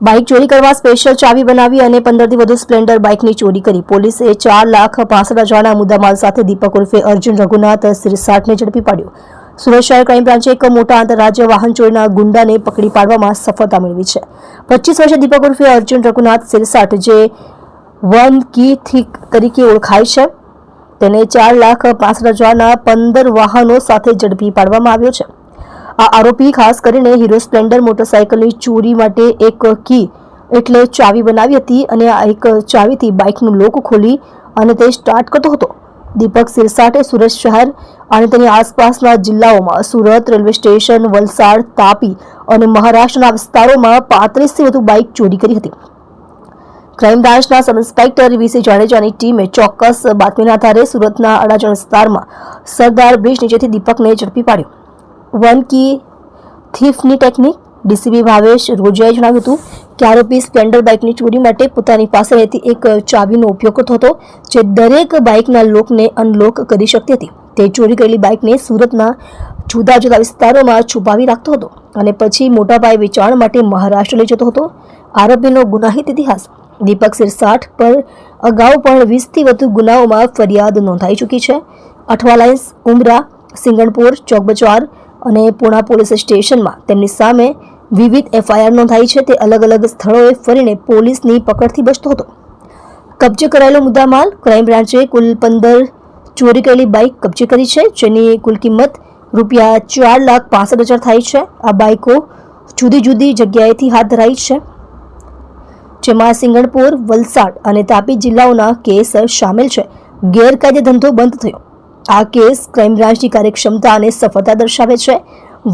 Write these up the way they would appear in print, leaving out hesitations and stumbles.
Bike ચોરી કરવા special ચાવી બનાવી અને 15થી વધુ સ્પ્લેન્ડર બાઇકની ચોરી કરી. પોલીસે 4,65,000ના મુદ્દામાલ સાથે દીપક ઉર્ફે અર્જુન રઘુનાથ સિરસાટને ઝડપી પાડ્યો. સુરત શહેર ક્રાઇમ બ્રાન્ચે એક મોટા આંતરરાજ્ય વાહન ચોરીના ગુંડાને પકડી પાડવામાં સફળતા મેળવી છે. 25 વર્ષીય દીપક ઉર્ફે અર્જુન રઘુનાથ સિરસાટ, જે વન કી થીક તરીકે ઓળખાય છે, તેને 4,65,000ના 15 વાહનો સાથે ઝડપી પાડવામાં આવ્યો છે. આ આરોપી ખાસ કરીને હીરો સ્પ્લેન્ડર મોટરસાયકલની ચોરી માટે એક કી એટલે ચાવી બનાવી હતી અને આ એક ચાવીથી બાઇકનું લોક ખોલી અને તે સ્ટાર્ટ કરતો હતો. દીપક સિરસાટે સુરત શહેર અને તેની આસપાસના જિલ્લાઓમાં સુરત રેલવે સ્ટેશન, વલસાડ, તાપી અને મહારાષ્ટ્રના વિસ્તારોમાં 35થી વધુ બાઇક ચોરી કરી હતી. ક્રાઇમ બ્રાન્ચના સબ ઇન્સ્પેક્ટર વીસી જાડેજાની ટીમે ચોક્કસ બાતમીના આધારે સુરતના અડાજણ વિસ્તારમાં સરદાર બ્રિજ નીચેથી દીપકને ઝડપી પાડ્યો. વન કી થીફની ટેકનિક ડીસીપી ભાવેશ રોજિયાએ જણાવ્યું હતું કે આરોપી સ્પ્લેન્ડર બાઇકની ચોરી માટે પોતાની પાસે રહેતી એક ચાવીનો ઉપયોગ કરતો હતો, જે દરેક બાઇકના લોકને અનલોક કરી શકતી હતી. તે ચોરી કરેલી બાઇકને સુરતના જુદા જુદા વિસ્તારોમાં છુપાવી રાખતો હતો અને પછી મોટા પાયે વેચાણ માટે મહારાષ્ટ્ર લઈ જતો હતો. આરોપીનો ગુનાહિત ઇતિહાસ: દીપક સિરસાટ પર અગાઉ પણ 20થી વધુ ગુનાઓમાં ફરિયાદ નોંધાઈ ચૂકી છે. અઠવા લાઇન્સ, ઉમરા, સિંગણપુર, ચોક બજાર અને પુણા પોલીસ સ્ટેશનમાં તેમની સામે વિવિધ એફઆઈઆર નોંધાઈ છે. તે અલગ અલગ સ્થળોએ ફરીને પોલીસની પકડથી બચતો હતો. કબજે કરાયેલો મુદ્દામાલ: ક્રાઇમ બ્રાન્ચે કુલ 15 ચોરી કરેલી બાઇક કબજે કરી છે, જેની કુલ કિંમત રૂપિયા 4,65,000 થાય છે. આ બાઇકો જુદી જુદી જગ્યાએથી હાથ ધરાઈ છે, જેમાં સિંગણપુર, વલસાડ અને તાપી જિલ્લાઓના કેસ શામેલ છે. ગેરકાયદે ધંધો બંધ થયો: આ કેસ ક્રાઇમ બ્રાન્ચની કાર્યક્ષમતા અને સફળતા દર્શાવે છે.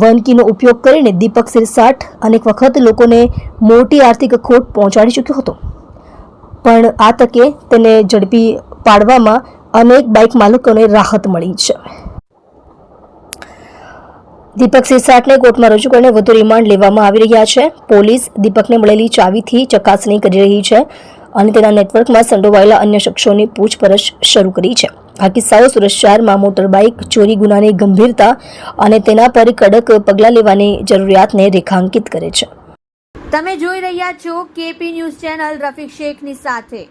વનકીનો ઉપયોગ કરીને દીપક સિરસાટ અનેક વખત લોકોને મોટી આર્થિક ખોટ પહોંચાડી ચૂક્યો હતો, પણ આ તકે તેને ઝડપી પાડવામાં અનેક બાઇક માલિકોને રાહત મળી છે. દીપક સિરસાટને કોર્ટમાં રજૂ કરીને વધુ રિમાન્ડ લેવામાં આવી રહ્યા છે. પોલીસ દીપકને મળેલી ચાવીથી ચકાસણી કરી રહી છે અને તેના નેટવર્કમાં સંડોવાયેલા અન્ય શખ્સોની પૂછપરછ શરૂ કરી છે. આ કિસ્સાઓ સુરત શહેરમાં મોટર બાઇક ચોરી ગુનાની ગંભીરતા અને તેના પર કડક પગલાં લેવાની જરૂરિયાતને રેખાંકિત કરે છે. તમે જોઈ રહ્યા છો કેપી ન્યૂઝ ચેનલ રફીક શેખની સાથે.